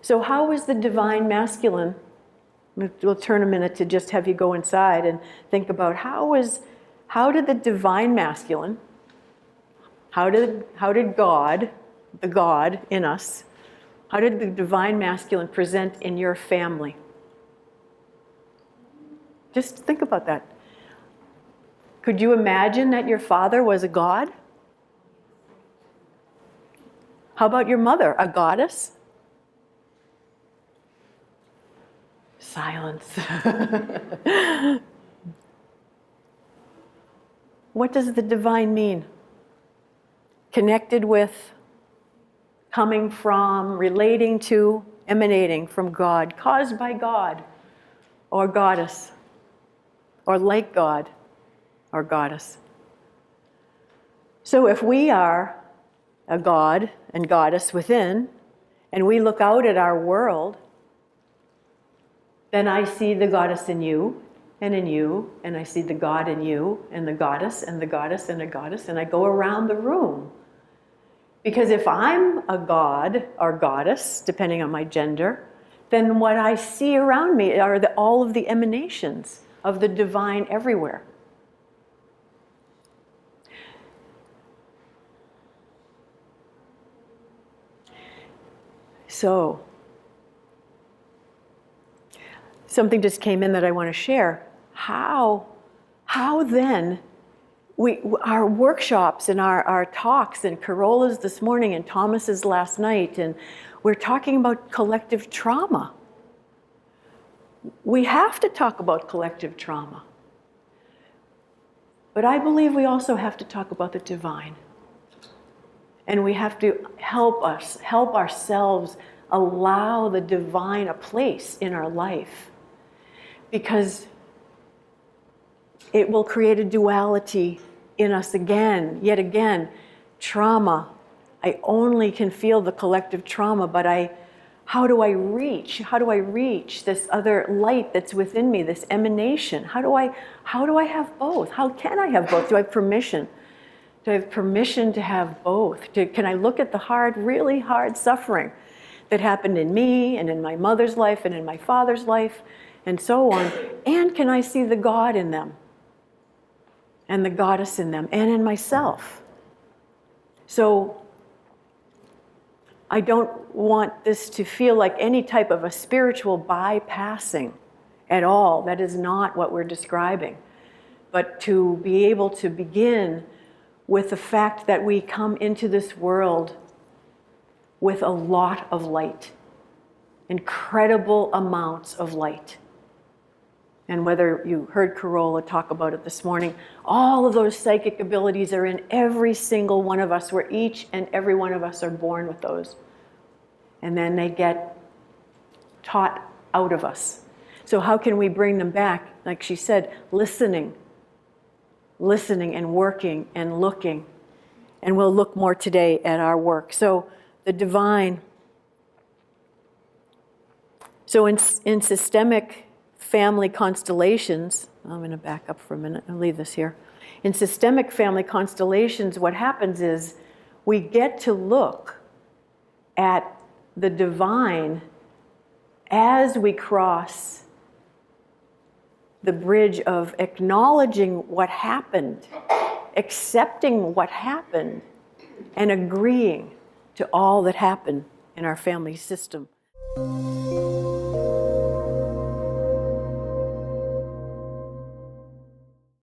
So how is the divine masculine? We'll turn a minute to just have you go inside and think about how did the divine masculine, how did God, the God in us, how did the divine masculine present in your family? Just think about that. Could you imagine that your father was a god? How about your mother, a goddess? Silence. What does the divine mean? Connected with, coming from, relating to, emanating from God, caused by God, or goddess, or like God, or goddess. So if we are a god and goddess within, and we look out at our world, then I see the goddess in you, and I see the God in you, and the goddess, and the goddess, and a goddess, and I go around the room. Because if I'm a god or goddess, depending on my gender, then what I see around me are all of the emanations of the divine everywhere. So, something just came in that I want to share. How then, our workshops and our talks and Carolla's this morning and Thomas's last night, and we're talking about collective trauma. We have to talk about collective trauma. But I believe we also have to talk about the divine. And we have to help ourselves allow the divine a place in our life. Because it will create a duality in us again, yet again. Trauma. I only can feel the collective trauma, but how do I reach this other light that's within me, this emanation? How do I have both? How can I have both? Do I have permission? Do I have permission to have both? Can I look at the really hard suffering that happened in me and in my mother's life and in my father's life and so on, and can I see the God in them and the goddess in them and in myself? So I don't want this to feel like any type of a spiritual bypassing at all. That is not what we're describing. But to be able to begin with the fact that we come into this world with a lot of light, incredible amounts of light. And whether you heard Carolla talk about it this morning, all of those psychic abilities are in every single one of us, where each and every one of us are born with those. And then they get taught out of us. So how can we bring them back? Like she said, listening and working and looking. And we'll look more today at our work. So the divine. So in systemic family constellations, I'm going to back up for a minute and leave this here. In systemic family constellations, what happens is we get to look at the divine as we cross the bridge of acknowledging what happened, accepting what happened, and agreeing to all that happened in our family system.